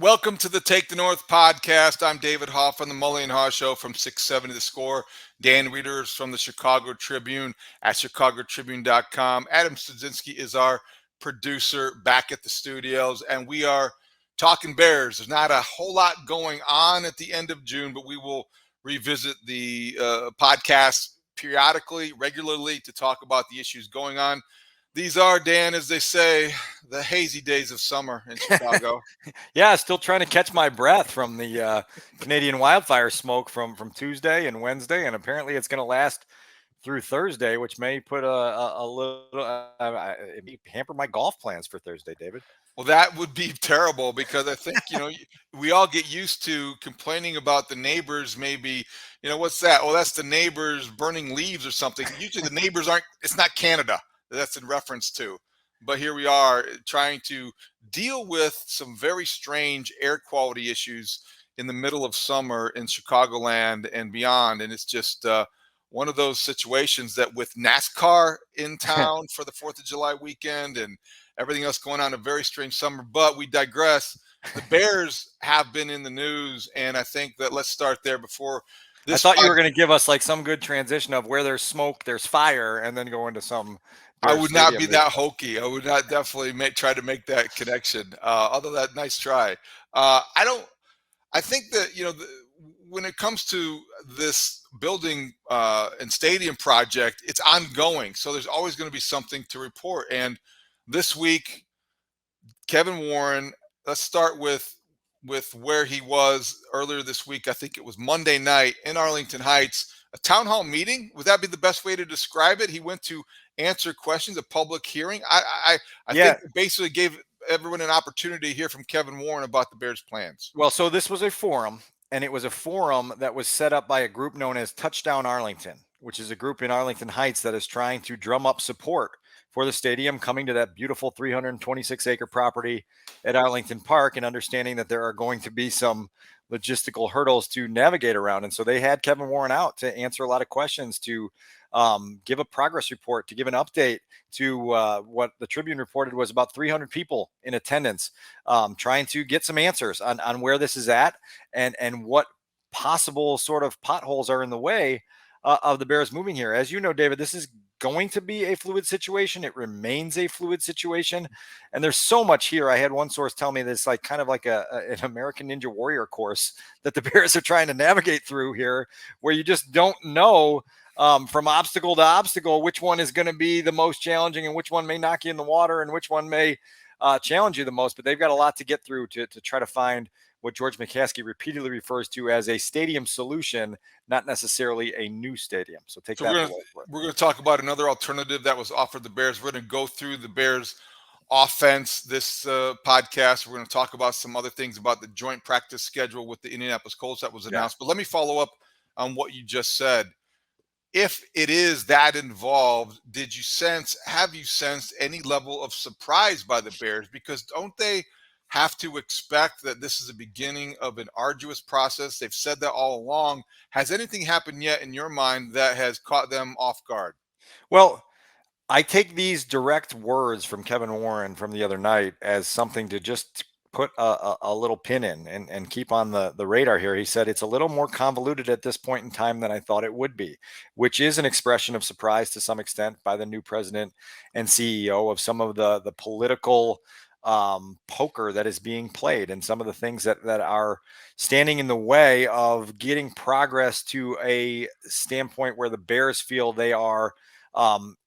Welcome to the Take the North podcast. I'm David Haugh from the Mully and Haugh Show from 670 The Score. Dan Wiederer is from the Chicago Tribune at chicagotribune.com. Adam Studzinski is our producer back at the studios, and we are talking Bears. There's not a whole lot going on at the end of June, but we will revisit the podcast periodically, regularly, to talk about the issues going on. These are, Dan, as they say, the hazy days of summer in Chicago. Yeah, still trying to catch my breath from the Canadian wildfire smoke from Tuesday and Wednesday, and apparently it's going to last through Thursday, which may put a little it may hamper my golf plans for Thursday, David. Well, that would be terrible because I think, we all get used to complaining about the neighbors. Maybe, what's that? Oh, that's the neighbors burning leaves or something. Usually the neighbors aren't, it's not Canada that's in reference to. But here we are trying to deal with some very strange air quality issues in the middle of summer in Chicagoland and beyond. And it's just one of those situations that with NASCAR in town for the 4th of July weekend and everything else going on, a very strange summer. But we digress. The Bears have been in the news, and I think that let's start there before this. I thought you were going to give us like some good transition of where there's smoke, there's fire, and then go into some. I would not be that hokey. I would not definitely try to make that connection. Although that nice try. I think that, when it comes to this building and stadium project, it's ongoing. So there's always going to be something to report. And this week, Kevin Warren, let's start with where he was earlier this week. I think it was Monday night in Arlington Heights, a town hall meeting. Would that be the best way to describe it? He went to answer questions, a public hearing. I think it basically gave everyone an opportunity to hear from Kevin Warren about the Bears' plans. Well, so this was a forum, and it was a forum that was set up by a group known as Touchdown Arlington, which is a group in Arlington Heights that is trying to drum up support for the stadium coming to that beautiful 326-acre property at Arlington Park, and understanding that there are going to be some logistical hurdles to navigate around. And so they had Kevin Warren out to answer a lot of questions, to give a progress report, to give an update to what the Tribune reported was about 300 people in attendance, trying to get some answers on where this is at and what possible sort of potholes are in the way of the Bears moving here. As you know, David, this is going to be a fluid situation. It remains a fluid situation. And there's so much here. I had one source tell me this, like kind of like an American Ninja Warrior course that the Bears are trying to navigate through here, where you just don't know from obstacle to obstacle which one is going to be the most challenging and which one may knock you in the water and which one may challenge you the most. But they've got a lot to get through to try to find what George McCaskey repeatedly refers to as a stadium solution, not necessarily a new stadium. So take that. We're going to talk about another alternative that was offered the Bears. We're going to go through the Bears offense this podcast. We're going to talk about some other things about the joint practice schedule with the Indianapolis Colts that was announced. But let me follow up on what you just said. If it is that involved, have you sensed any level of surprise by the Bears? Because don't they have to expect that this is the beginning of an arduous process? They've said that all along. Has anything happened yet in your mind that has caught them off guard? Well, I take these direct words from Kevin Warren from the other night as something to just put a little pin in and keep on the radar here. He said it's a little more convoluted at this point in time than I thought it would be, which is an expression of surprise to some extent by the new president and CEO of some of the political poker that is being played and some of the things that are standing in the way of getting progress to a standpoint where the Bears feel they are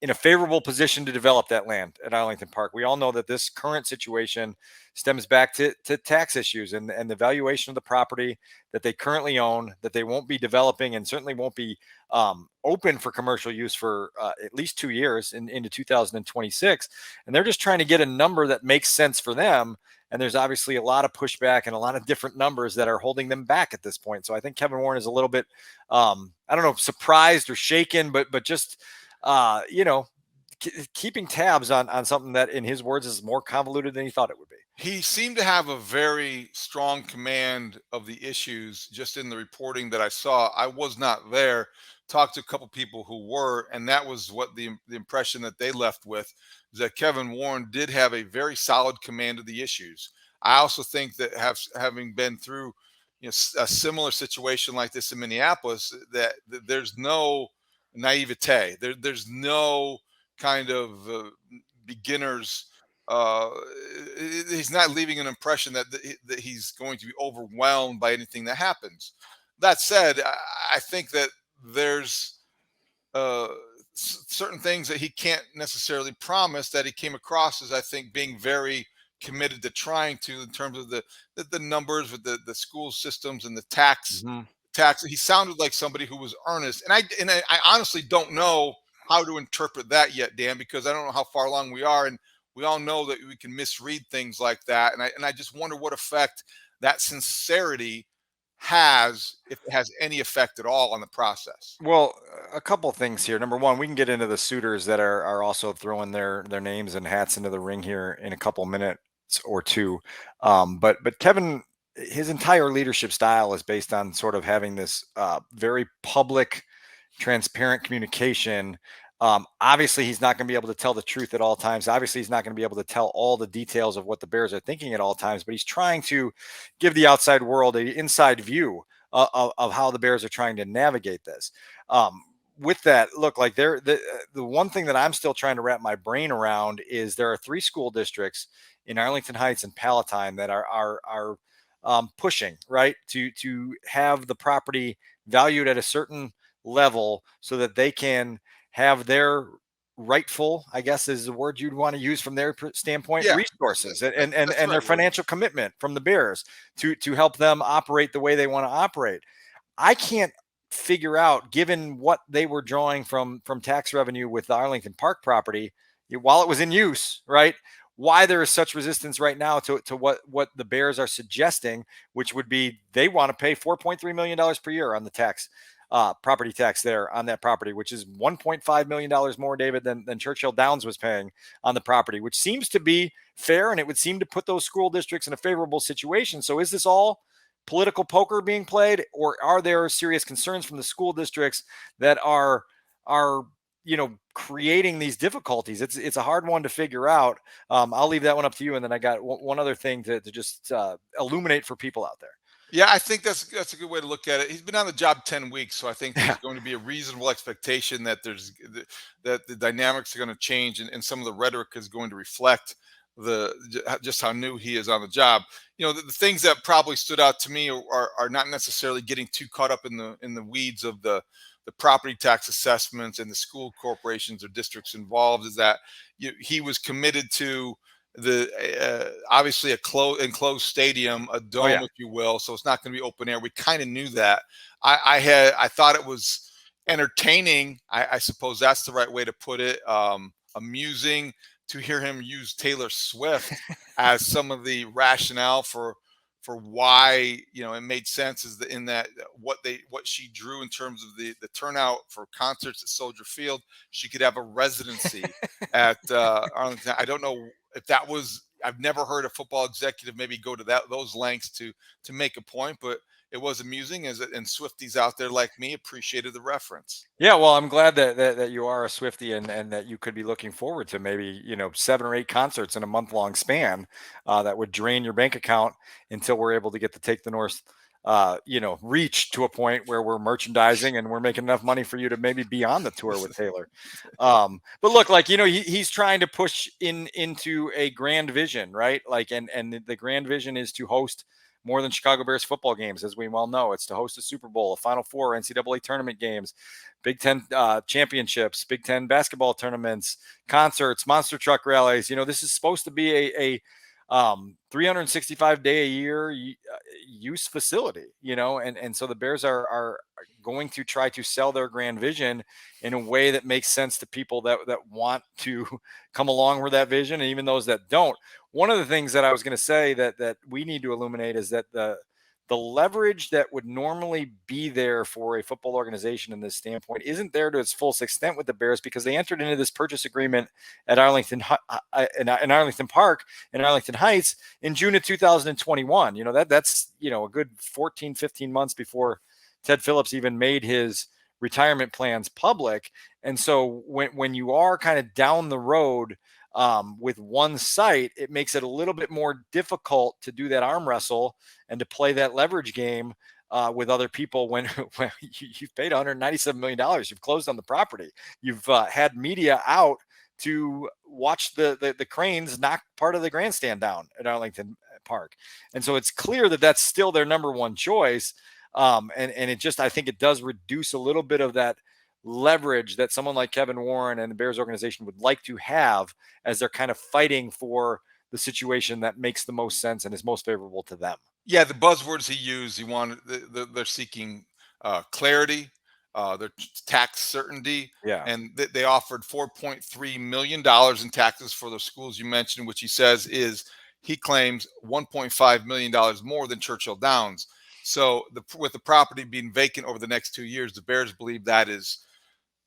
in a favorable position to develop that land at Arlington Park. We all know that this current situation stems back to tax issues and the valuation of the property that they currently own, that they won't be developing and certainly won't be open for commercial use for at least 2 years into 2026. And they're just trying to get a number that makes sense for them. And there's obviously a lot of pushback and a lot of different numbers that are holding them back at this point. So I think Kevin Warren is a little bit, I don't know, surprised or shaken, but just, keeping tabs on something that, in his words, is more convoluted than he thought it would be. He seemed to have a very strong command of the issues just in the reporting that I saw. I was not there, talked to a couple people who were, and that was what the impression that they left with, is that Kevin Warren did have a very solid command of the issues. I also think that having been through a similar situation like this in Minneapolis, that there's no naivete. There's no kind of beginners. Uh, he's not leaving an impression that he's going to be overwhelmed by anything that happens. That said, I think that there's uh, certain things that he can't necessarily promise that he came across as, I think, being very committed to trying to, in terms of the numbers with the school systems and the Mhm. tax. He sounded like somebody who was earnest, and I honestly don't know how to interpret that yet, Dan, because I don't know how far along we are, and we all know that we can misread things like that, and I just wonder what effect that sincerity has, if it has any effect at all on the process. Well, a couple things here. Number one, we can get into the suitors that are also throwing their names and hats into the ring here in a couple minutes or two. But Kevin, his entire leadership style is based on sort of having this very public, transparent communication. Obviously, he's not going to be able to tell the truth at all times. Obviously, he's not going to be able to tell all the details of what the Bears are thinking at all times. But he's trying to give the outside world an inside view of how the Bears are trying to navigate this. With that, look, like the one thing that I'm still trying to wrap my brain around is there are 3 school districts in Arlington Heights and Palatine that are pushing right to have the property valued at a certain level so that they can have their rightful, I guess is the word you'd want to use from their standpoint, Yeah, resources that's the and their right word. financial commitment from the Bears to help them operate the way they want to operate. I can't figure out, given what they were drawing from tax revenue with the Arlington Park property while it was in use, right? Why there is such resistance right now to what the Bears are suggesting, which would be they want to pay $4.3 million per year on the tax, property tax there on that property, which is $1.5 million more, David, than Churchill Downs was paying on the property, which seems to be fair, and it would seem to put those school districts in a favorable situation. So is this all political poker being played, or are there serious concerns from the school districts that are creating these difficulties? It's a hard one to figure out. I'll leave that one up to you, and then I got one other thing to just illuminate for people out there. Yeah, I think that's a good way to look at it. He's been on the job 10 weeks, so I think Yeah. there's going to be a reasonable expectation that that the dynamics are going to change, and some of the rhetoric is going to reflect just how new he is on the job. The things that probably stood out to me are not necessarily getting too caught up in the weeds of the property tax assessments and the school corporations or districts involved. Is that he was committed to the obviously a enclosed stadium, a Oh dome, yeah. if you will. So it's not going to be open air. We kind of knew that. I thought it was entertaining. I suppose that's the right way to put it. Amusing to hear him use Taylor Swift as some of the rationale for why it made sense, is in that what she drew in terms of the turnout for concerts at Soldier Field. She could have a residency at Arlington. I don't know if that was. I've never heard a football executive maybe go to those lengths to make a point, but it was amusing, and Swifties out there like me appreciated the reference. Yeah, well, I'm glad that you are a Swiftie, and that you could be looking forward to maybe 7 or 8 concerts in a month long span that would drain your bank account until we're able to get to Take the North, reach to a point where we're merchandising and we're making enough money for you to maybe be on the tour with Taylor. But look, like he's trying to push into a grand vision, right? Like, and the grand vision is to host more than Chicago Bears football games, as we well know. It's to host a Super Bowl, a Final Four, NCAA tournament games, Big Ten championships, Big Ten basketball tournaments, concerts, monster truck rallies. This is supposed to be a 365 day a year use facility, and so the Bears are going to try to sell their grand vision in a way that makes sense to people that want to come along with that vision, and even those that don't. One of the things that I was going to say that we need to illuminate is that the leverage that would normally be there for a football organization in this standpoint isn't there to its full extent with the Bears, because they entered into this purchase agreement at in Arlington Park in Arlington Heights in June of 2021. That's a good 14, 15 months before Ted Phillips even made his retirement plans public. And so when you are kind of down the road with one site, it makes it a little bit more difficult to do that arm wrestle and to play that leverage game with other people when you've paid $197 million. You've closed on the property. You've had media out to watch the cranes knock part of the grandstand down at Arlington Park. And so it's clear that that's still their number one choice. And it just, I think it does reduce a little bit of that leverage that someone like Kevin Warren and the Bears organization would like to have as they're kind of fighting for the situation that makes the most sense and is most favorable to them. Yeah, the buzzwords he used, he wanted, they're seeking clarity, their tax certainty, Yeah. and they offered $4.3 million in taxes for the schools you mentioned, which he says is, he claims, $1.5 million more than Churchill Downs. So with the property being vacant over the next 2 years, the Bears believe that is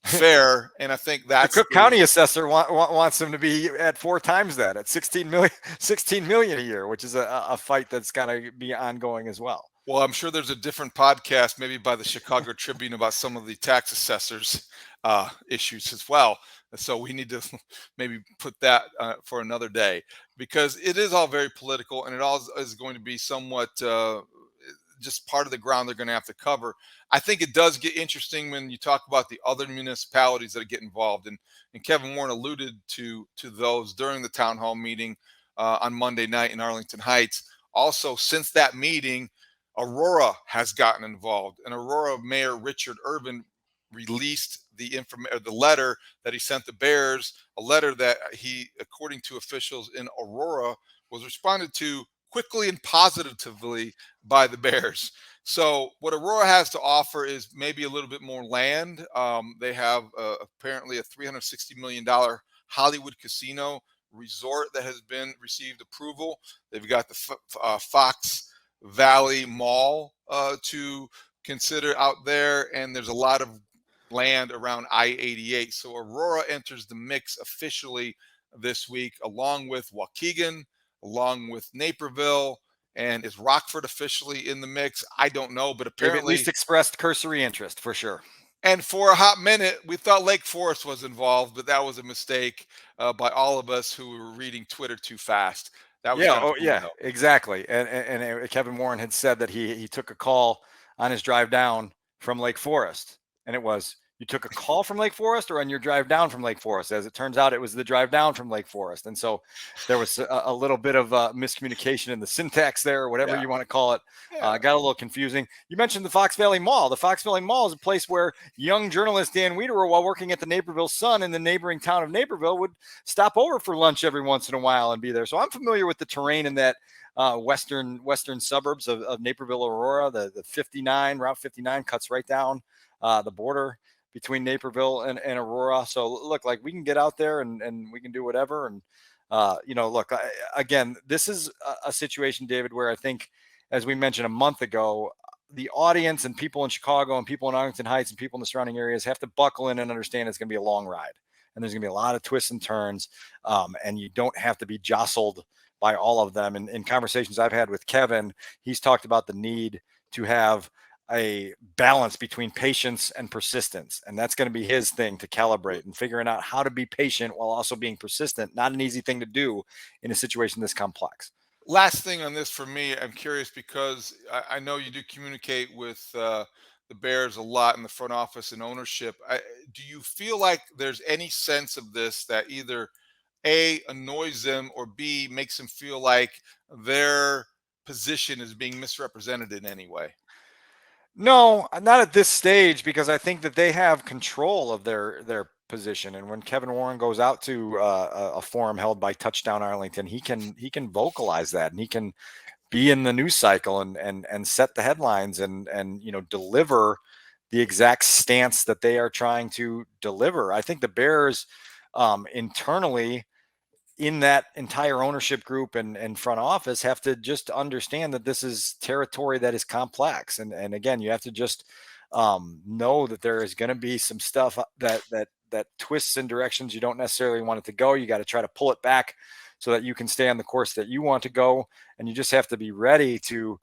fair, and I think The that's Cook County assessor wants them to be at 4 times that, at 16 million a year, which is a fight that's got to be ongoing as well. Well, I'm sure there's a different podcast, maybe by the Chicago Tribune, about some of the tax assessors issues as well. So we need to maybe put that for another day, because it is all very political, and it all is going to be somewhat just part of the ground they're going to have to cover. I think it does get interesting when you talk about the other municipalities that get involved, and Kevin Warren alluded to those during the town hall meeting on Monday night in Arlington Heights. Also, since that meeting, Aurora has gotten involved, and Aurora Mayor Richard Irvin released the letter that he sent the Bears, a letter that he, according to officials in Aurora, was responded to quickly and positively by the Bears. So what Aurora has to offer is maybe a little bit more land. They have apparently a $360 million Hollywood casino resort that has been received approval. They've got the Fox Valley Mall to consider out there, and there's a lot of land around I-88. So Aurora enters the mix officially this week, along with Waukegan, along with Naperville. And is Rockford officially in the mix? I don't know, but apparently they've at least expressed cursory interest for sure. And for a hot minute, we thought Lake Forest was involved, but that was a mistake by all of us who were reading Twitter too fast. That was Yeah. Jennifer Oh, yeah, Woodhull. exactly. And Kevin Warren had said that he took a call on his drive down from Lake Forest, and it was, you took a call from Lake Forest or on your drive down from Lake Forest? As it turns out, it was the drive down from Lake Forest. And so there was a little bit of miscommunication in the syntax there, or whatever you want to call it. Got a little confusing. You mentioned the Fox Valley Mall. The Fox Valley Mall is a place where young journalist Dan Wiederer, while working at the Naperville Sun in the neighboring town of Naperville, would stop over for lunch every once in a while and be there. So I'm familiar with the terrain in that western suburbs of Naperville, Aurora. The Route 59 cuts right down the border between Naperville and Aurora. So look, like, we can get out there and we can do whatever. And, look, again, this is a situation, David, where I think, as we mentioned a month ago, the audience and people in Chicago and people in Arlington Heights and people in the surrounding areas have to buckle in and understand it's going to be a long ride. And there's going to be a lot of twists and turns. And you don't have to be jostled by all of them. And in conversations I've had with Kevin, he's talked about the need to have a balance between patience and persistence. And that's going to be his thing, to calibrate and figuring out how to be patient while also being persistent. Not an easy thing to do in a situation this complex. Last thing on this for me, I'm curious, because I know you do communicate with the Bears a lot in the front office and ownership. Do you feel like there's any sense of this that either A, annoys them, or B, makes them feel like their position is being misrepresented in any way? No, not at this stage, because I think that they have control of their position. And when Kevin Warren goes out to a forum held by Touchdown Arlington, he can vocalize that, and he can be in the news cycle and set the headlines and deliver the exact stance that they are trying to deliver. I think the Bears internally, in that entire ownership group and front office, have to just understand that this is territory that is complex. And again, you have to just know that there is going to be some stuff that twists in directions you don't necessarily want it to go. You got to try to pull it back so that you can stay on the course that you want to go. And you just have to be ready to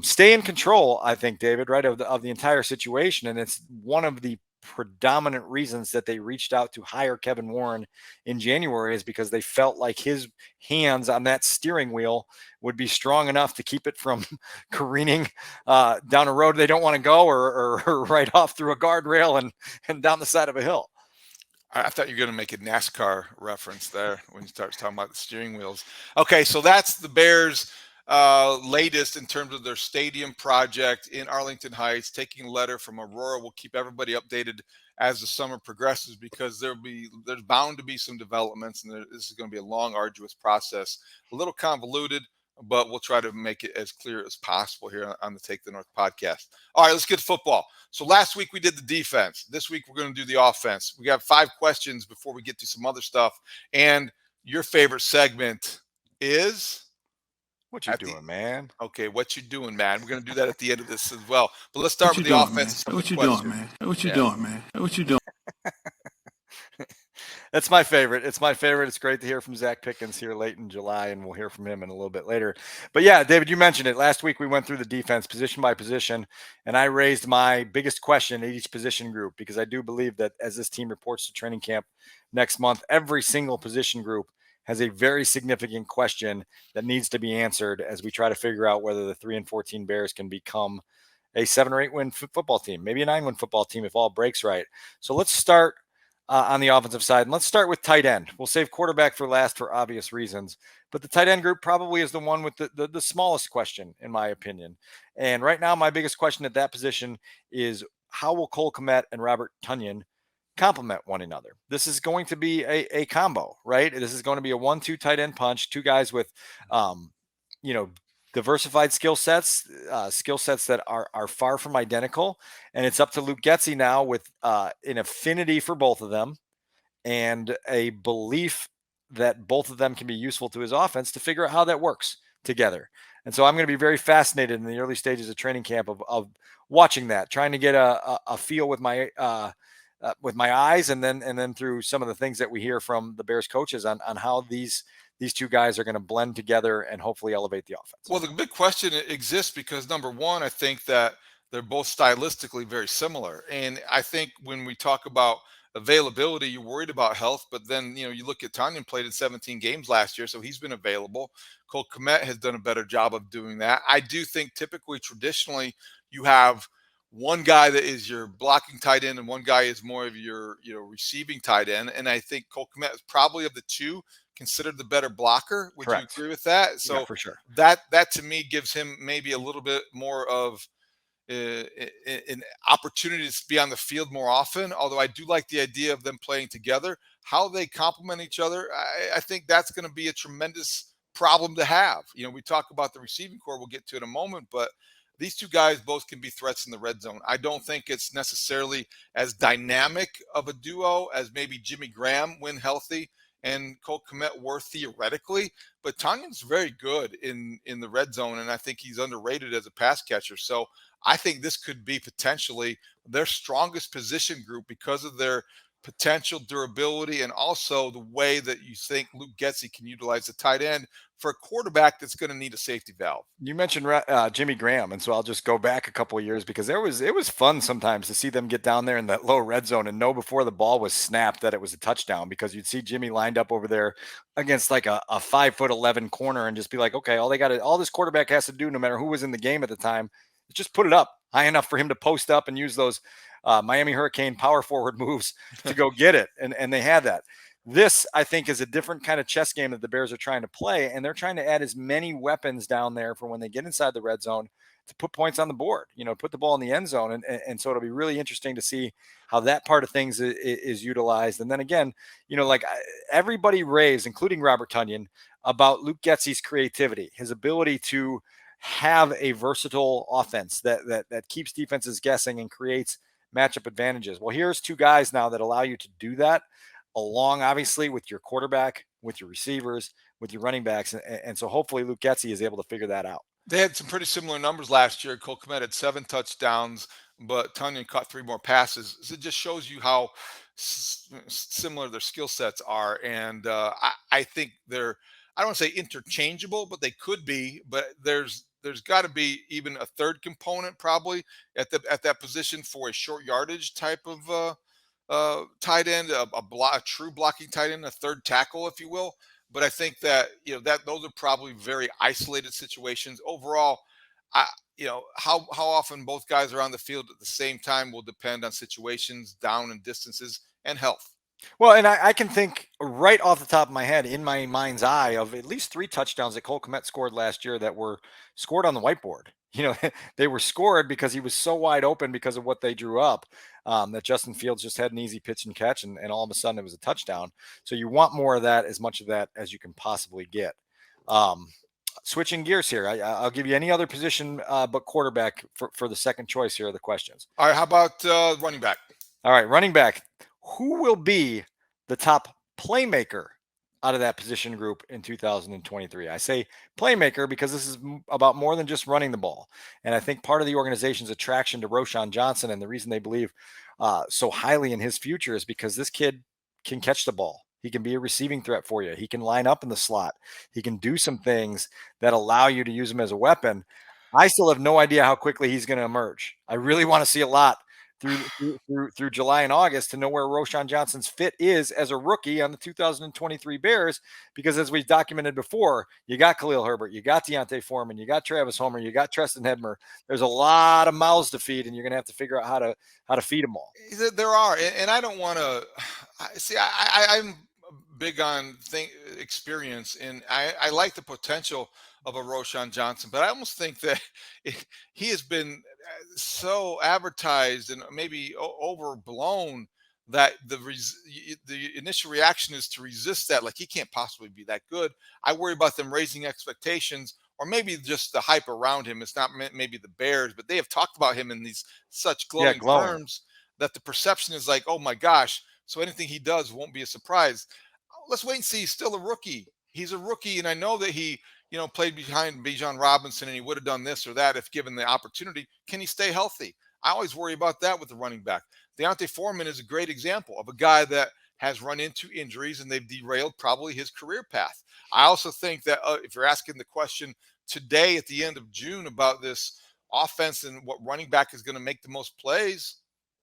stay in control, I think, David, right, of the entire situation. And it's one of the predominant reasons that they reached out to hire Kevin Warren in January is because they felt like his hands on that steering wheel would be strong enough to keep it from careening down a road they don't want to go, or right off through a guardrail and down the side of a hill. I thought you were going to make a NASCAR reference there when you start talking about the steering wheels. Okay, so that's the Bears' latest in terms of their stadium project in Arlington Heights. Taking a letter from Aurora. We'll keep everybody updated as the summer progresses, because there's bound to be some developments, and this is going to be a long, arduous process, a little convoluted, but we'll try to make it as clear as possible here on the Take the North podcast. All right, let's get to football. So last week we did the defense. This week we're going to do the offense. We got 5 questions before we get to some other stuff. And your favorite segment is What you doing, man? Okay, what you doing, man? We're going to do that at the end of this as well. But let's start with the offense. What you doing, man? What you doing, man? What you doing? That's my favorite. It's my favorite. It's great to hear from Zach Pickens here late in July, and we'll hear from him in a little bit later. But yeah, David, you mentioned it. Last week we went through the defense position by position, and I raised my biggest question at each position group, because I do believe that as this team reports to training camp next month, every single position group has a very significant question that needs to be answered as we try to figure out whether the 3-14 Bears can become a 7 or 8 win football team, maybe a 9 win football team if all breaks right. So let's start on the offensive side. And let's start with tight end. We'll save quarterback for last for obvious reasons, but the tight end group probably is the one with the smallest question, in my opinion. And right now, my biggest question at that position is, how will Cole Kmet and Robert Tonyan complement one another? This is going to be a combo, right? This is going to be a 1-2 tight end punch, 2 guys with, diversified skill sets that are far from identical. And it's up to Luke Getsy now, with an affinity for both of them and a belief that both of them can be useful to his offense, to figure out how that works together. And so I'm going to be very fascinated in the early stages of training camp of watching that, trying to get a feel with my eyes, and then through some of the things that we hear from the Bears coaches on how these 2 guys are going to blend together and hopefully elevate the offense. Well, the big question exists because, number one, I think that they're both stylistically very similar. And I think when we talk about availability, you're worried about health, but then, you look at Tonyan played in 17 games last year, so he's been available. Cole Kmet has done a better job of doing that. I do think typically, traditionally, you have one guy that is your blocking tight end and one guy is more of your, receiving tight end. And I think Cole Kmet is probably, of the 2, considered the better blocker. Would Correct. you agree with that? So yeah, for sure. That to me gives him maybe a little bit more of an opportunity to be on the field more often. Although I do like the idea of them playing together. How they complement each other, I think that's going to be a tremendous problem to have. We talk about the receiving core. We'll get to in a moment, but these 2 guys both can be threats in the red zone. I don't think it's necessarily as dynamic of a duo as maybe Jimmy Graham, when healthy, and Cole Kmet were theoretically, but Tonyan's very good in the red zone, and I think he's underrated as a pass catcher. So I think this could be potentially their strongest position group because of their potential durability, and also the way that you think Luke Getsy can utilize the tight end for a quarterback that's going to need a safety valve. You mentioned Jimmy Graham, and so I'll just go back a couple of years, because it was fun sometimes to see them get down there in that low red zone and know before the ball was snapped that it was a touchdown, because you'd see Jimmy lined up over there against like a 5'11" corner and just be like, okay, all this quarterback has to do, no matter who was in the game at the time, is just put it up high enough for him to post up and use those Miami Hurricane power forward moves to go get it. And they had that. This, I think, is a different kind of chess game that the Bears are trying to play, and they're trying to add as many weapons down there for when they get inside the red zone to put points on the board, put the ball in the end zone. And so it'll be really interesting to see how that part of things is utilized. And then again, everybody raves, including Robert Tonyan, about Luke Getsy's creativity, his ability to have a versatile offense that keeps defenses guessing and creates matchup advantages. Well, here's 2 guys now that allow you to do that, along obviously with your quarterback, with your receivers, with your running backs. And so hopefully Luke Getsy is able to figure that out. They had some pretty similar numbers last year. Cole Kmet had 7 touchdowns, but Tonyan caught 3 more passes. So it just shows you how similar their skill sets are. And I think they're, I don't want to say interchangeable, but they could be. But there's there's got to be even a third component probably at that position for a short yardage type of tight end, a true blocking tight end, a third tackle, if you will. But I think that that those are probably very isolated situations. Overall, I how often both guys are on the field at the same time will depend on situations, down and distances, and health. Well, and I can think right off the top of my head, in my mind's eye, of at least 3 touchdowns that Cole Kmet scored last year that were scored on the whiteboard. They were scored because he was so wide open because of what they drew up, that Justin Fields just had an easy pitch and catch, and all of a sudden it was a touchdown. So you want more of that, as much of that as you can possibly get. Switching gears here, I'll give you any other position but quarterback for the second choice here of the questions. All right, how about running back? All right, running back. Who will be the top playmaker out of that position group in 2023? I say playmaker because this is about more than just running the ball. And I think part of the organization's attraction to Roschon Johnson, and the reason they believe so highly in his future, is because this kid can catch the ball. He can be a receiving threat for you. He can line up in the slot. He can do some things that allow you to use him as a weapon. I still have no idea how quickly he's going to emerge. I really want to see a lot through July and August to know where Roschon Johnson's fit is as a rookie on the 2023 Bears, because as we've documented before, you got Khalil Herbert, you got Deontay Foreman, you got Travis Homer, you got Treston Hedmer. There's a lot of mouths to feed, and you're going to have to figure out how to feed them all. There are, and I don't want to see. I'm big on experience, and I like the potential of a Roschon Johnson, but I almost think that he has been so advertised and maybe overblown that the initial reaction is to resist that. Like, he can't possibly be that good. I worry about them raising expectations, or maybe just the hype around him. It's not maybe the Bears, but they have talked about him in these such glowing terms that the perception is like, oh my gosh, so anything he does won't be a surprise. Let's wait and see. He's still a rookie. He's a rookie, and I know that he played behind Bijan Robinson, and he would have done this or that if given the opportunity. Can he stay healthy? I always worry about that with the running back. Deontay Foreman is a great example of a guy that has run into injuries, and they've derailed probably his career path. I also think that if you're asking the question today at the end of June about this offense and what running back is going to make the most plays,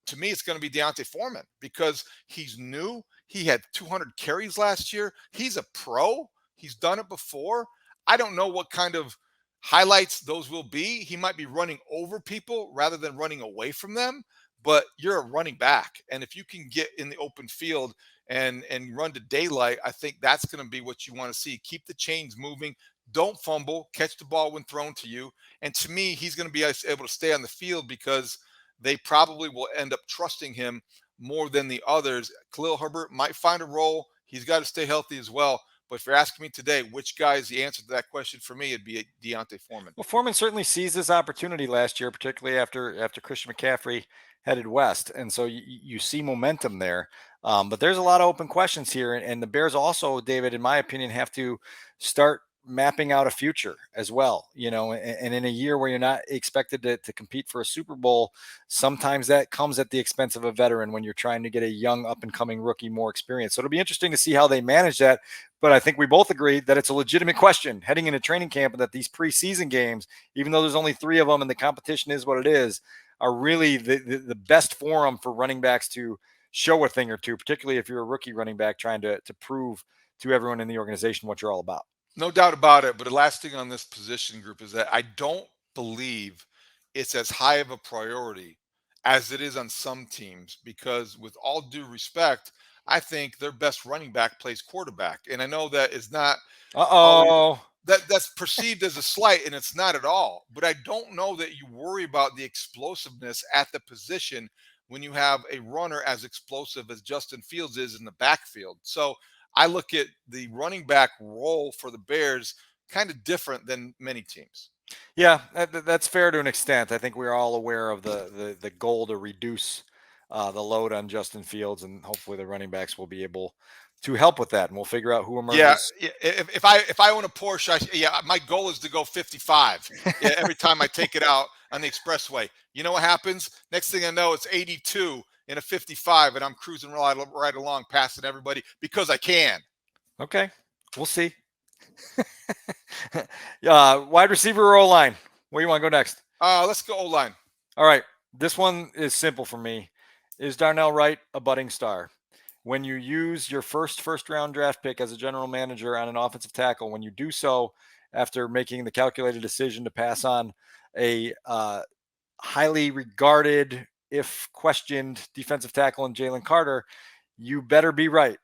to me, it's going to be Deontay Foreman, because he's new. He had 200 carries last year. He's a pro. He's done it before. I don't know what kind of highlights those will be. He might be running over people rather than running away from them, but you're a running back. And if you can get in the open field and run to daylight, I think that's going to be what you want to see. Keep the chains moving. Don't fumble. Catch the ball when thrown to you. And to me, he's going to be able to stay on the field because they probably will end up trusting him more than the others. Khalil Herbert might find a role. He's got to stay healthy as well. But if you're asking me today, which guy is the answer to that question for me, it'd be Deontay Foreman. Well, Foreman certainly seized this opportunity last year, particularly after Christian McCaffrey headed west. And so you see momentum there. But there's a lot of open questions here. And the Bears also, David, in my opinion, have to start mapping out a future as well, and in a year where you're not expected to compete for a Super Bowl, sometimes that comes at the expense of a veteran when you're trying to get a young up and coming rookie more experience. So it'll be interesting to see how they manage that. But I think we both agree that it's a legitimate question heading into training camp, and that these preseason games, even though there's only 3 of them and the competition is what it is, are really the best forum for running backs to show a thing or two, particularly if you're a rookie running back trying to prove to everyone in the organization what you're all about. No doubt about it. But the last thing on this position group is that I don't believe it's as high of a priority as it is on some teams, because with all due respect, I think their best running back plays quarterback. And I know that is not that's perceived as a slight, and it's not at all. But I don't know that you worry about the explosiveness at the position when you have a runner as explosive as Justin Fields is in the backfield. So I look at the running back role for the Bears kind of different than many teams. Yeah, that's fair to an extent. I think we're all aware of the goal to reduce the load on Justin Fields, and hopefully the running backs will be able to help with that, and we'll figure out who emerges. Yeah, if I own a Porsche, my goal is to go 55 every time I take it out on the expressway. You know what happens? Next thing I know, it's 82 in a 55, and I'm cruising right along, passing everybody because I can. Okay, we'll see. Wide receiver or O-line? Where do you want to go next? Let's go O-line. All right. This one is simple for me. Is Darnell Wright a budding star? When you use your first round draft pick as a general manager on an offensive tackle, when you do so after making the calculated decision to pass on a highly regarded, if questioned, defensive tackle in Jalen Carter, you better be right.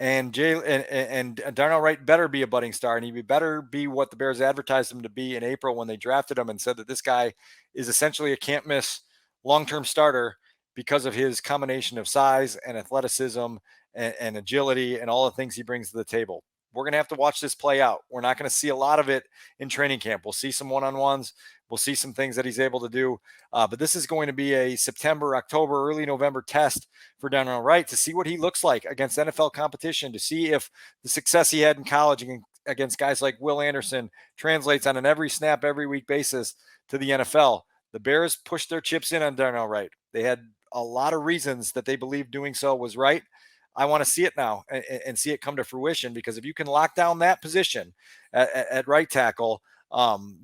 And Darnell Wright better be a budding star, and he better be what the Bears advertised him to be in April when they drafted him and said that this guy is essentially a can't miss long-term starter because of his combination of size and athleticism and agility and all the things he brings to the table. We're going to have to watch this play out. We're not going to see a lot of it in training camp. We'll see some one-on-ones. We'll see some things that he's able to do. But this is going to be a September, October, early November test for Darnell Wright to see what he looks like against NFL competition, to see if the success he had in college against guys like Will Anderson translates on an every snap, every week basis to the NFL. The Bears pushed their chips in on Darnell Wright. They had a lot of reasons that they believed doing so was right. I want to see it now and see it come to fruition, because if you can lock down that position at right tackle,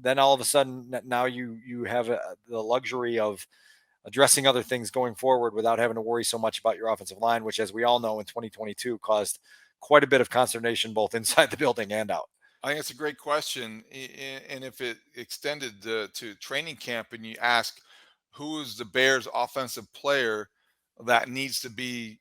then all of a sudden now you have the luxury of addressing other things going forward without having to worry so much about your offensive line, which, as we all know, in 2022 caused quite a bit of consternation both inside the building and out. I think it's a great question. And if it extended to training camp and you ask who is the Bears offensive player that needs to be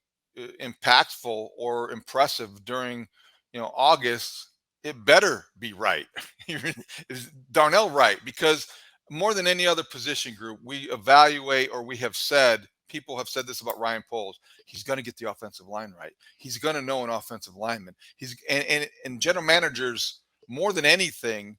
impactful or impressive during, August, it better be right. Is Darnell Wright, because more than any other position group, we evaluate, or we have said, people have said this about Ryan Poles. He's going to get the offensive line right. He's going to know an offensive lineman. And general managers, more than anything,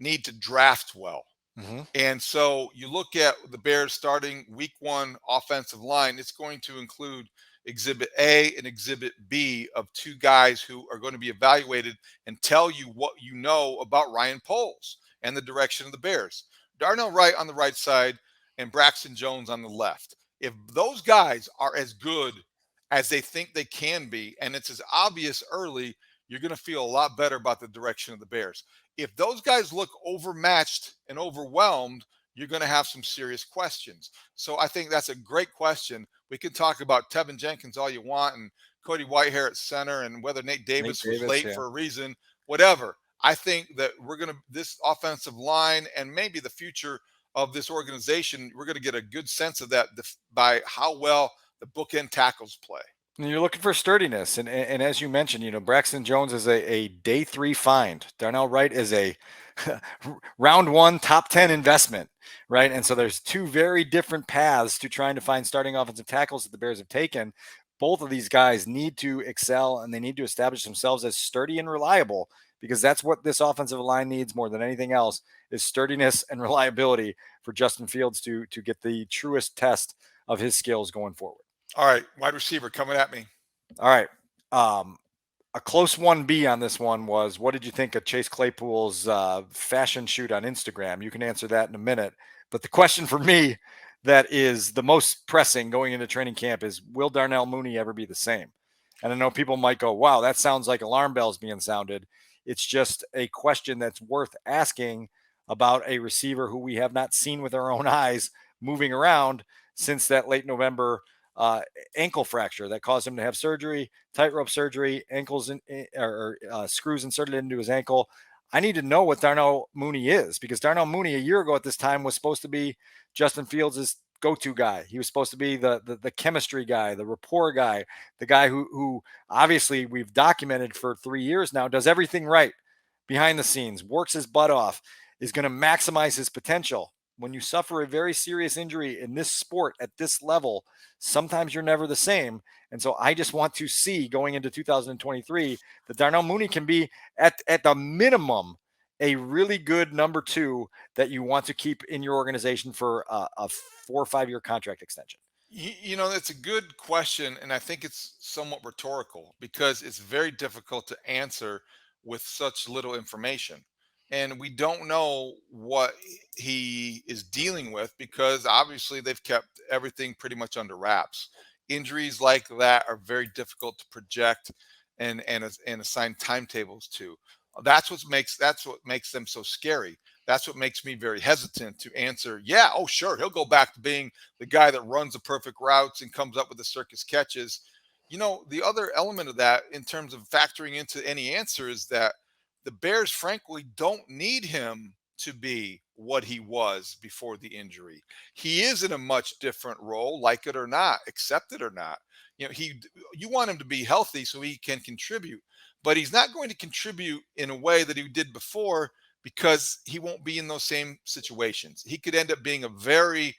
need to draft well. Mm-hmm. And so you look at the Bears starting week 1 offensive line, it's going to include Exhibit A and Exhibit B of 2 guys who are going to be evaluated and tell you what you know about Ryan Poles and the direction of the Bears. Darnell Wright on the right side and Braxton Jones on the left. If those guys are as good as they think they can be, and it's as obvious early, you're going to feel a lot better about the direction of the Bears. If those guys look overmatched and overwhelmed, you're going to have some serious questions. So I think that's a great question. We can talk about Tevin Jenkins all you want, and Cody Whitehair at center, and whether Nate Davis was late for a reason, whatever. I think that this offensive line and maybe the future of this organization, we're going to get a good sense of that by how well the bookend tackles play. And you're looking for sturdiness. And as you mentioned, Braxton Jones is a day 3 find. Darnell Wright is a round 1 top 10 investment, right? And so there's 2 very different paths to trying to find starting offensive tackles that the Bears have taken. Both of these guys need to excel, and they need to establish themselves as sturdy and reliable, because that's what this offensive line needs more than anything else, is sturdiness and reliability for Justin Fields to get the truest test of his skills going forward. All right, wide receiver coming at me. All right. A close 1B on this one was, what did you think of Chase Claypool's fashion shoot on Instagram? You can answer that in a minute. But the question for me that is the most pressing going into training camp is, will Darnell Mooney ever be the same? And I know people might go, wow, that sounds like alarm bells being sounded. It's just a question that's worth asking about a receiver who we have not seen with our own eyes moving around since that late November ankle fracture that caused him to have surgery, tightrope surgery, screws inserted into his ankle. I need to know what Darnell Mooney is, because Darnell Mooney a year ago at this time was supposed to be Justin Fields' go-to guy. He was supposed to be the chemistry guy, the rapport guy, the guy who obviously we've documented for 3 years now does everything right behind the scenes, works his butt off, is going to maximize his potential. When you suffer a very serious injury in this sport at this level, sometimes you're never the same. And so I just want to see, going into 2023, that Darnell Mooney can be at the minimum a really good number 2 that you want to keep in your organization for a 4 or 5 year contract extension. That's a good question, and I think it's somewhat rhetorical, because it's very difficult to answer with such little information. And we don't know what he is dealing with, because obviously they've kept everything pretty much under wraps. Injuries like that are very difficult to project and assign timetables to. That's what makes them so scary. That's what makes me very hesitant to answer, yeah, oh, sure, he'll go back to being the guy that runs the perfect routes and comes up with the circus catches. The other element of that in terms of factoring into any answer is that the Bears, frankly, don't need him to be what he was before the injury. He is in a much different role, like it or not, accept it or not. You want him to be healthy so he can contribute, but he's not going to contribute in a way that he did before because he won't be in those same situations. He could end up being a very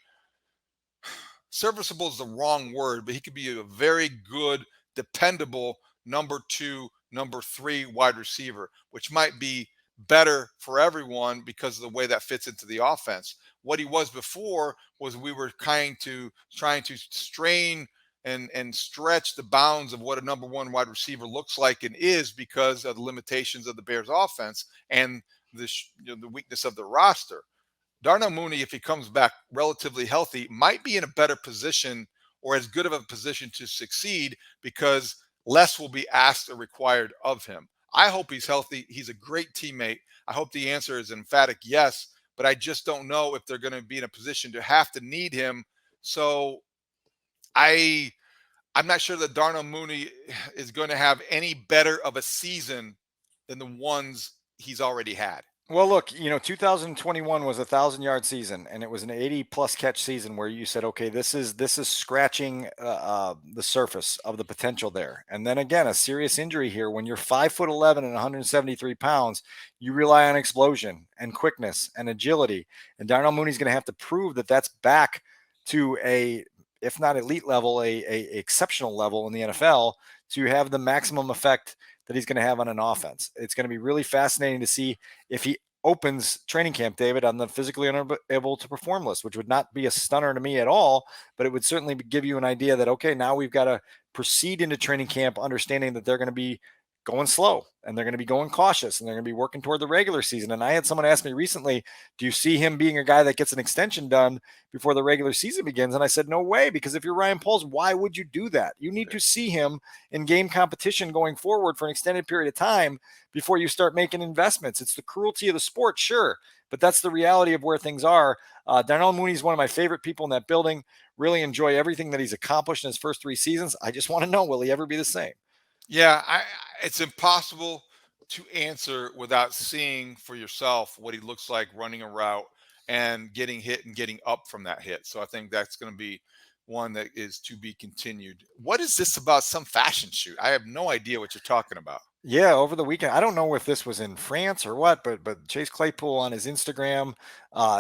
serviceable is the wrong word, but he could be a very good, dependable number 2, number 3 wide receiver, which might be better for everyone because of the way that fits into the offense. What he was before was we were trying to strain and stretch the bounds of what a number 1 wide receiver looks like and is because of the limitations of the Bears offense and the weakness of the roster. Darnell Mooney, if he comes back relatively healthy, might be in a better position or as good of a position to succeed because less will be asked or required of him. I hope he's healthy. He's a great teammate. I hope the answer is emphatic yes, but I just don't know if they're going to be in a position to have to need him. So I'm not sure that Darnell Mooney is going to have any better of a season than the ones he's already had. Well, look, 2021 was a 1,000-yard season, and it was an 80-plus catch season where you said, okay, this is scratching the surface of the potential there. And then again, a serious injury here. When you're 5'11" and 173 pounds, you rely on explosion and quickness and agility. And Darnell Mooney's going to have to prove that that's back to a, if not elite level, a exceptional level in the NFL to have the maximum effect that he's going to have on an offense. It's going to be really fascinating to see if he opens training camp, David, on the physically unable to perform list, which would not be a stunner to me at all, but it would certainly give you an idea that, okay, now we've got to proceed into training camp understanding that they're going to be going slow and they're going to be going cautious and they're going to be working toward the regular season. And I had someone ask me recently, do you see him being a guy that gets an extension done before the regular season begins? And I said, no way, because if you're Ryan Poles, why would you do that? You need to see him in game competition going forward for an extended period of time before you start making investments. It's the cruelty of the sport, sure, but that's the reality of where things are. Darnell Mooney is one of my favorite people in that building. Really enjoy everything that he's accomplished in his first 3 seasons. I just want to know, will he ever be the same? Yeah, it's impossible to answer without seeing for yourself what he looks like running a route and getting hit and getting up from that hit. So I think that's going to be one that is to be continued. What is this about some fashion shoot? I have no idea what you're talking about. Yeah, over the weekend. I don't know if this was in France or what, but Chase Claypool on his Instagram,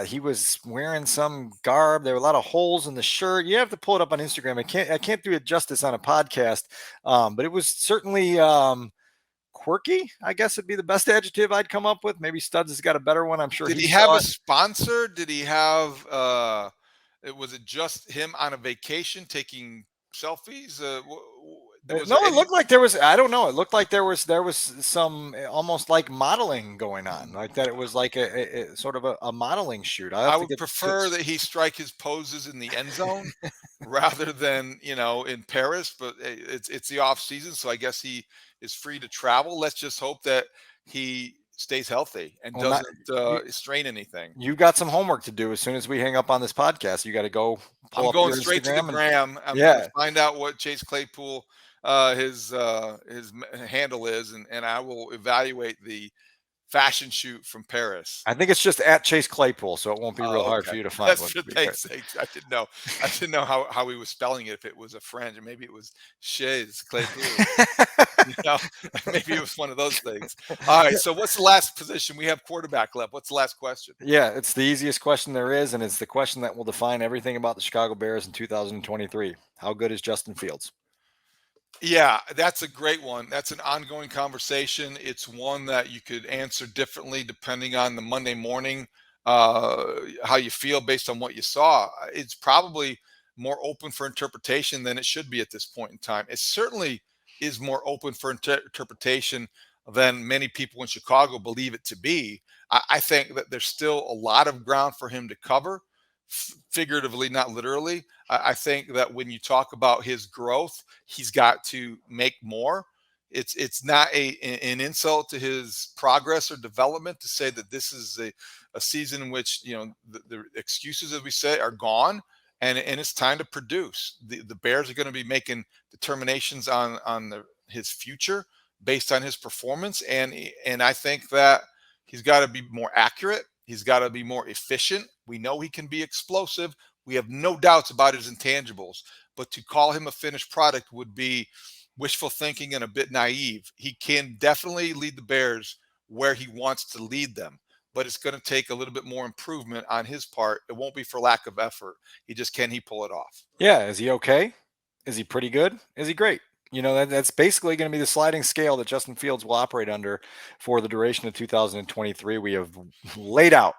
he was wearing some garb. There were a lot of holes in the shirt. You have to pull it up on Instagram. I can't do it justice on a podcast, but it was certainly quirky, I guess would be the best adjective I'd come up with. Maybe Studs has got a better one. I'm sure Did he he have saw a it. sponsor? Did he have was it just him on a vacation taking selfies? Was No, there it any looked like there was. I don't know. It looked like there was some almost like modeling going on, like that. It was like a sort of a modeling shoot. I would prefer that he strike his poses in the end zone rather than in Paris. But it's the off season, so I guess he is free to travel. Let's just hope that he stays healthy and Well, doesn't strain anything. you got some homework to do as soon as we hang up on this podcast. You got to go pull I'm up going your straight to the Instagram gram. I'm yeah. going to find out what Chase Claypool his handle is, and I will evaluate the fashion shoot from Paris. I think it's just at Chase Claypool, so it won't be real hard for you to find. That's for thanks sakes. I didn't know. I didn't know how he was spelling it. If it was a French, or maybe it was Chase Claypool. Maybe it was one of those things. All right. So what's the last position? We have quarterback left. What's the last question? Yeah, it's the easiest question there is, and it's the question that will define everything about the Chicago Bears in 2023. How good is Justin Fields? Yeah, that's a great one. That's an ongoing conversation. It's one that you could answer differently depending on the Monday morning, how you feel based on what you saw. It's probably more open for interpretation than it should be at this point in time. It certainly is more open for interpretation than many people in Chicago believe it to be. I think that there's still a lot of ground for him to cover, figuratively, not literally. I think that when you talk about his growth, he's got to make more. It's not an insult to his progress or development to say that this is a season in which the excuses, as we say, are gone, and it's time to produce. The Bears are going to be making determinations on his future based on his performance, and I think that he's got to be more accurate. He's got to be more efficient. We know he can be explosive. We have no doubts about his intangibles, but to call him a finished product would be wishful thinking and a bit naive. He can definitely lead the Bears where he wants to lead them, but it's going to take a little bit more improvement on his part. It won't be for lack of effort. Can he pull it off? Yeah. Is he okay? Is he pretty good? Is he great? That's basically going to be the sliding scale that Justin Fields will operate under for the duration of 2023. We have laid out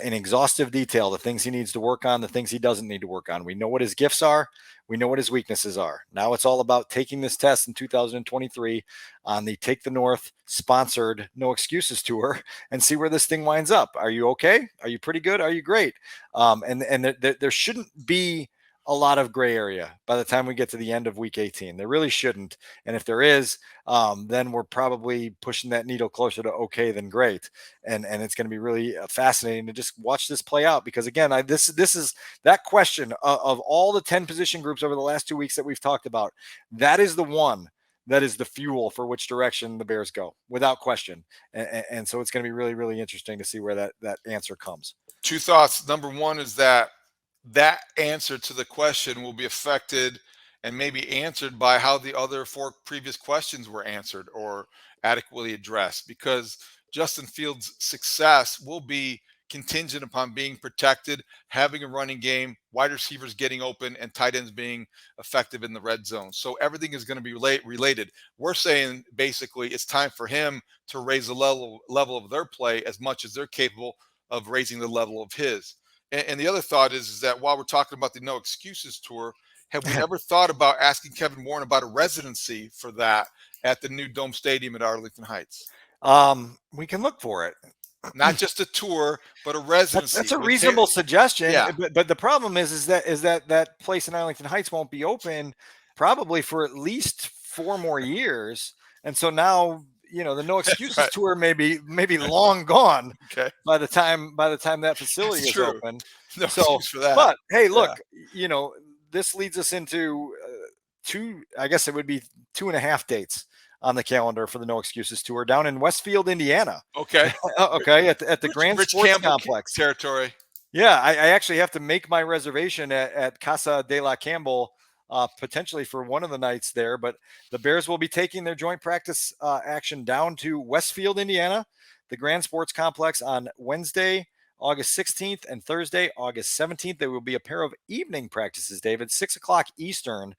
in exhaustive detail the things he needs to work on, the things he doesn't need to work on. We know what his gifts are. We know what his weaknesses are. Now it's all about taking this test in 2023 on the Take the North sponsored No Excuses tour and see where this thing winds up. Are you okay? Are you pretty good? Are you great? And there shouldn't be a lot of gray area by the time we get to the end of week 18. There really shouldn't. And if there is, then we're probably pushing that needle closer to okay than great. And it's going to be really fascinating to just watch this play out, because again, this is that question of all the 10 position groups over the last 2 weeks that we've talked about. That is the one that is the fuel for which direction the Bears go, without question. And so it's going to be really, really interesting to see where that answer comes. Two thoughts. Number one is that answer to the question will be affected and maybe answered by how the other 4 previous questions were answered or adequately addressed, because Justin Fields' success will be contingent upon being protected, having a running game, wide receivers getting open, and tight ends being effective in the red zone. So everything is going to be related. We're saying basically it's time for him to raise the level of their play as much as they're capable of raising the level of his. And the other thought is that while we're talking about the No Excuses tour, have we ever thought about asking Kevin Warren about a residency for that at the new Dome Stadium at Arlington Heights? We can look for it. Not just a tour, but a residency. That's a reasonable suggestion. Yeah. But the problem is that place in Arlington Heights won't be open probably for at least 4 more years. And so now, the No Excuses tour may be long gone by the time that facility is open. No excuse for that. But hey, look, this leads us into I guess it would be 2.5 dates on the calendar for the No Excuses tour down in Westfield, Indiana. Okay. Okay. At the Grand Sports Complex territory. Yeah. I actually have to make my reservation at Casa de la Campbell, potentially for one of the nights there, but the Bears will be taking their joint practice action down to Westfield, Indiana, the Grand Sports Complex on Wednesday, August 16th, and Thursday, August 17th. There will be a pair of evening practices, David, 6 o'clock Eastern,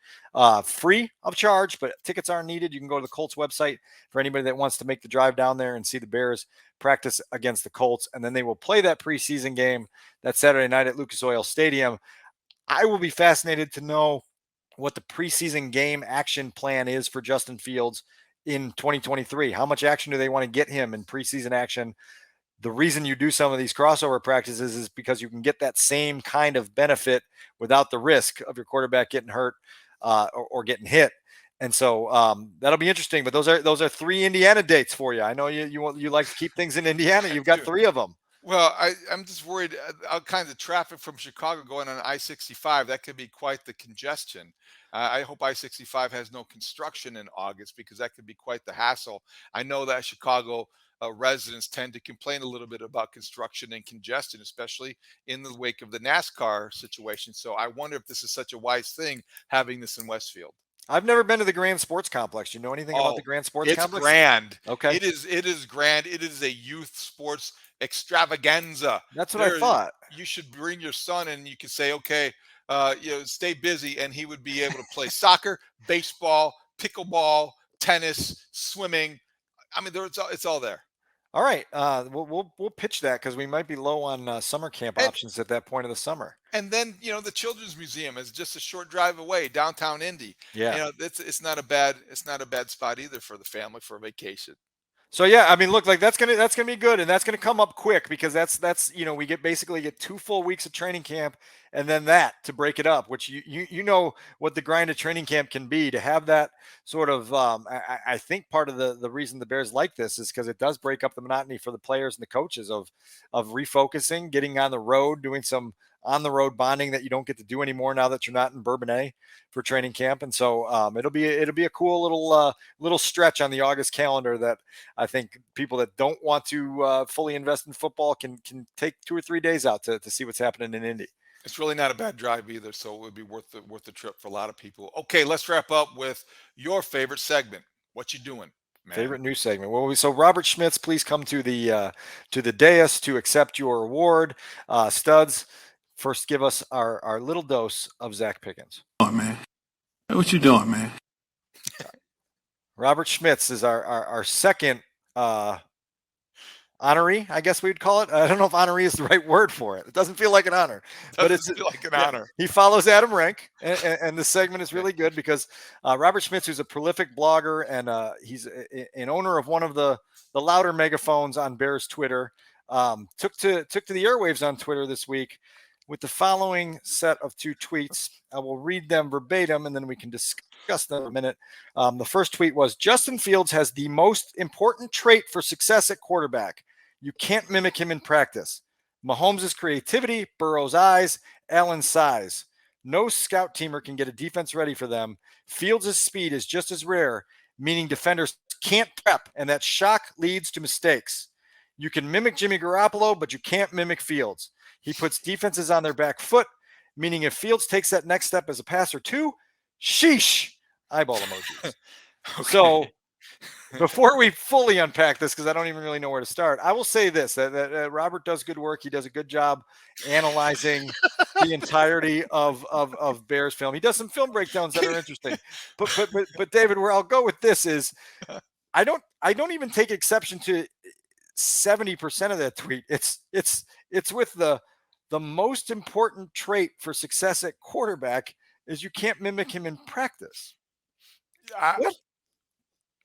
free of charge, but tickets aren't needed. You can go to the Colts website for anybody that wants to make the drive down there and see the Bears practice against the Colts. And then they will play that preseason game that Saturday night at Lucas Oil Stadium. I will be fascinated to know what the preseason game action plan is for Justin Fields in 2023. How much action do they want to get him in preseason action? The reason you do some of these crossover practices is because you can get that same kind of benefit without the risk of your quarterback getting hurt or getting hit. And so that'll be interesting. But those are 3 Indiana dates for you. I know you like to keep things in Indiana. You've got 3 of them. Well, I'm just worried all kinds of traffic from Chicago going on I-65. That could be quite the congestion. I hope I-65 has no construction in August, because that could be quite the hassle. I know that Chicago residents tend to complain a little bit about construction and congestion, especially in the wake of the NASCAR situation. So I wonder if this is such a wise thing, having this in Westfield. I've never been to the Grand Sports Complex. Do you know anything about the Grand Sports Complex? It's grand. Okay. It is grand. It is a youth sports extravaganza. That's what I thought. You should bring your son and you could say, okay, stay busy, and he would be able to play soccer, baseball, pickleball, tennis, swimming. I mean, it's all there. All right. We'll pitch that, because we might be low on summer camp options at that point of the summer. And then, the Children's Museum is just a short drive away, downtown Indy. Yeah. It's not a bad spot either for the family for a vacation. So yeah, I mean, look, like that's gonna be good, and that's gonna come up quick because that's we basically get 2 full weeks of training camp, and then that to break it up, which you know what the grind of training camp can be. To have that sort of, I think part of the reason the Bears like this is because it does break up the monotony for the players and the coaches of refocusing, getting on the road, doing some on the road bonding that you don't get to do anymore now that you're not in Bourbonnais for training camp, and so it'll be a cool little stretch on the August calendar that I think people that don't want to fully invest in football can take 2 or 3 days out to see what's happening in Indy. It's really not a bad drive either, so it would be worth the trip for a lot of people. Okay, let's wrap up with your favorite segment. What you doing, man? Favorite news segment. Well, so Robert Schmitz, please come to the dais to accept your award. Studs, first give us our little dose of Zach Pickens. Oh, man. What you doing, man? Robert Schmitz is our second honoree, I guess we'd call it. I don't know if honoree is the right word for it. It doesn't feel like an honor, but it's feel like an honor. He follows Adam Rank, and the segment is really good because Robert Schmitz, who's a prolific blogger and he's an owner of one of the louder megaphones on Bears Twitter, took to the airwaves on Twitter this week with the following set of 2 tweets. I will read them verbatim, and then we can discuss them in a minute. The first tweet was, Justin Fields has the most important trait for success at quarterback. You can't mimic him in practice. Mahomes' creativity, Burrow's eyes, Allen's size. No scout teamer can get a defense ready for them. Fields' speed is just as rare, meaning defenders can't prep, and that shock leads to mistakes. You can mimic Jimmy Garoppolo, but you can't mimic Fields. He puts defenses on their back foot, meaning if Fields takes that next step as a passer too, sheesh, eyeball emojis. Okay. So before we fully unpack this, because I don't even really know where to start, I will say this, that Robert does good work. He does a good job analyzing the entirety of Bears film. He does some film breakdowns that are interesting. But David, where I'll go with this is I don't even take exception to 70% of that tweet. It's with the most important trait for success at quarterback is you can't mimic him in practice.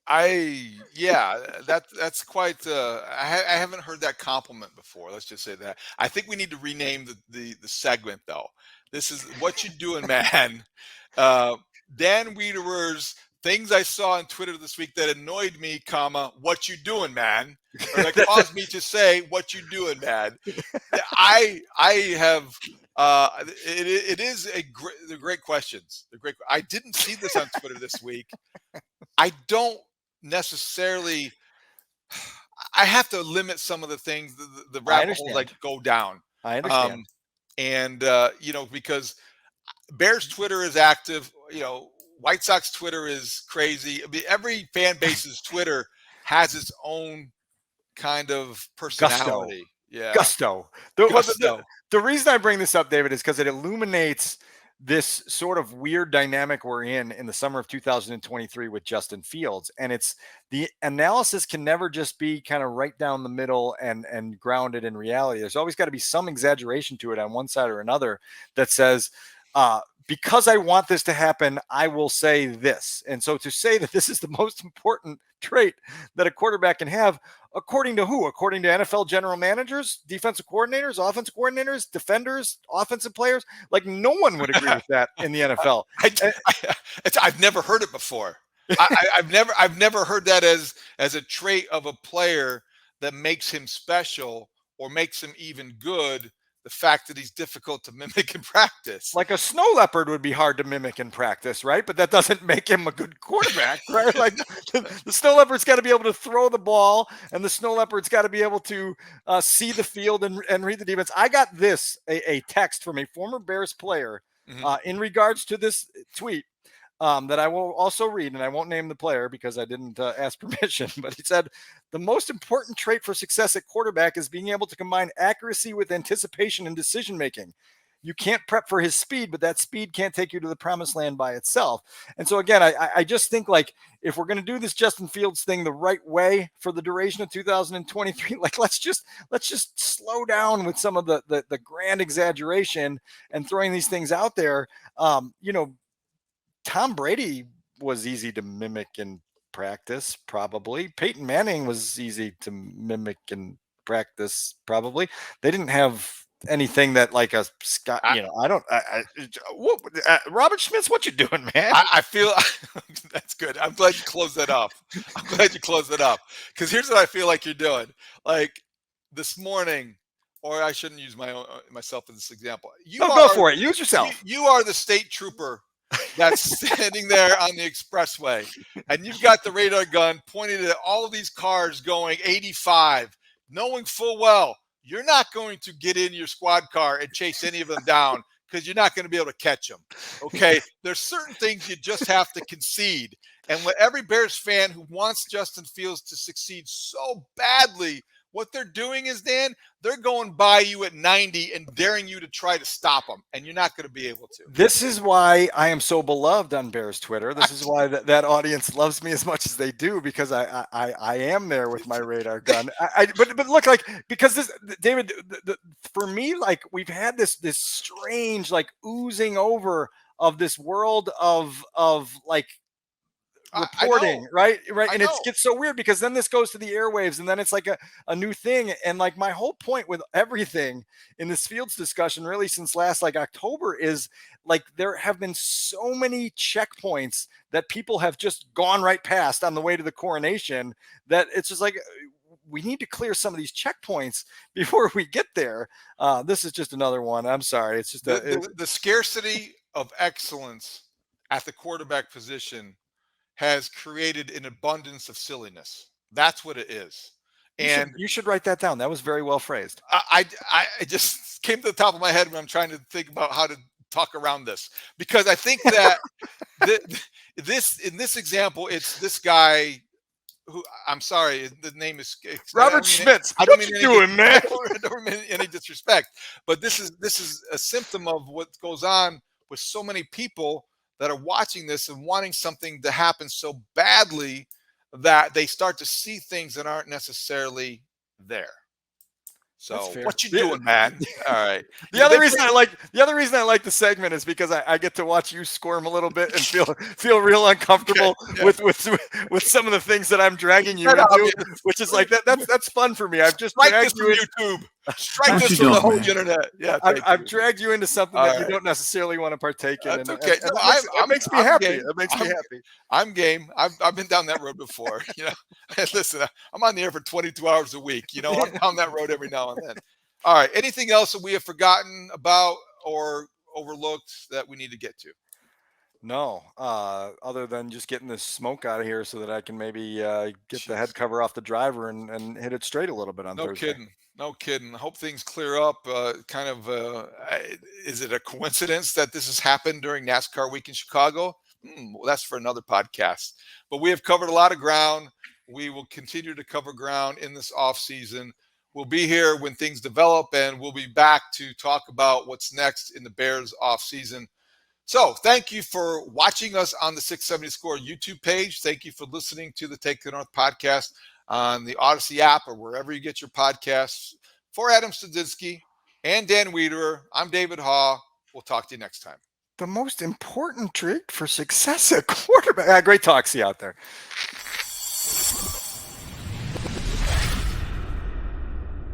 That's quite. I haven't heard that compliment before. Let's just say that. I think we need to rename the segment though. This is what you doing, man. Dan Wiederer's things I saw on Twitter this week that annoyed me, what you doing, man? Or that caused me to say, what you doing, man? I have. It is the great questions. I didn't see this on Twitter this week. I don't necessarily. I have to limit some of the things, the rabbit holes I go down. I understand. Because Bears Twitter is active. White Sox Twitter is crazy. I mean, every fan base's Twitter has its own kind of personality. Gusto. The reason I bring this up, David, is because it illuminates this sort of weird dynamic we're in the summer of 2023 with Justin Fields. And it's the analysis can never just be kind of right down the middle and grounded in reality. There's always got to be some exaggeration to it on one side or another that says, because I want this to happen, I will say this. And so to say that this is the most important trait that a quarterback can have, according to who? According to NFL general managers, defensive coordinators, offensive coordinators, defenders, offensive players? Like no one would agree with that in the NFL. I've never heard it before. I've never heard that as a trait of a player that makes him special or makes him even good. The fact that he's difficult to mimic in practice. Like a snow leopard would be hard to mimic in practice, right? But that doesn't make him a good quarterback, right? Like the snow leopard's got to be able to throw the ball, and the snow leopard's got to be able to see the field and read the defense. I got a text from a former Bears player in regards to this tweet that I will also read, and I won't name the player because I didn't ask permission, but he said, the most important trait for success at quarterback is being able to combine accuracy with anticipation and decision-making. You can't prep for his speed, but that speed can't take you to the promised land by itself. And so again, I just think like if we're going to do this Justin Fields thing the right way for the duration of 2023, like let's just slow down with some of the grand exaggeration and throwing these things out there. Tom Brady was easy to mimic in practice, probably. Peyton Manning was easy to mimic and practice, probably. They didn't have anything that like a Scott, I, Robert Schmitz, what you doing, man? I feel that's good. I'm glad you closed that up. I'm glad you closed it up because here's what I feel like you're doing. Like this morning, or I shouldn't use myself as this example. Go for it. Use yourself. You are the state trooper that's standing there on the expressway, and you've got the radar gun pointed at all of these cars going 85, knowing full well you're not going to get in your squad car and chase any of them down because you're not going to be able to catch them. Okay, there's certain things you just have to concede, and what every Bears fan who wants Justin Fields to succeed so badly, what they're doing is, Dan, they're going by you at 90 and daring you to try to stop them, and you're not going to be able to. This is why I am so beloved on Bears Twitter. This is why that audience loves me as much as they do, because I am there with my radar gun. But look, like, because this, David, for me, like, we've had this strange, like, oozing over of this world of like reporting, right? And it gets so weird because then this goes to the airwaves and then it's like a new thing. And like my whole point with everything in this Fields discussion really since last like October is like there have been so many checkpoints that people have just gone right past on the way to the coronation that it's just like we need to clear some of these checkpoints before we get there. This is just another one. I'm sorry. It's just the scarcity of excellence at the quarterback position has created an abundance of silliness. That's what it is. And you should write that down. That was very well phrased. I just came to the top of my head when I'm trying to think about how to talk around this, because I think that in this example, it's this guy who, I'm sorry, the name is Robert Schmitz. I don't mean what you doing, man? I don't mean any disrespect, but this is a symptom of what goes on with so many people that are watching this and wanting something to happen so badly that they start to see things that aren't necessarily there. So what you doing, man? All right. The other reason I like the segment is because I get to watch you squirm a little bit and feel real uncomfortable with some of the things that I'm dragging you into, which is like that's fun for me. I've just dragged you into YouTube. Strike this from the whole internet. Yeah, I've dragged you into something that you don't necessarily want to partake in. That's okay. It makes me happy. It makes me happy. I'm game. I've been down that road before. You know, listen, I'm on the air for 22 hours a week. You know, I'm down that road every now and then. All right. Anything else that we have forgotten about or overlooked that we need to get to? No, other than just getting this smoke out of here so that I can maybe get the head cover off the driver and hit it straight a little bit on Thursday. No kidding. I hope things clear up. Is it a coincidence that this has happened during NASCAR week in Chicago? Well, that's for another podcast. But we have covered a lot of ground. We will continue to cover ground in this off season. We'll be here when things develop, and we'll be back to talk about what's next in the Bears off season. So thank you for watching us on the 670 Score YouTube page. Thank you for listening to the Take the North podcast on the Odyssey app or wherever you get your podcasts. For Adam Studinsky and Dan Wiederer, I'm David Haugh. We'll talk to you next time. The most important trait for success at quarterback. Great talk. See you out there.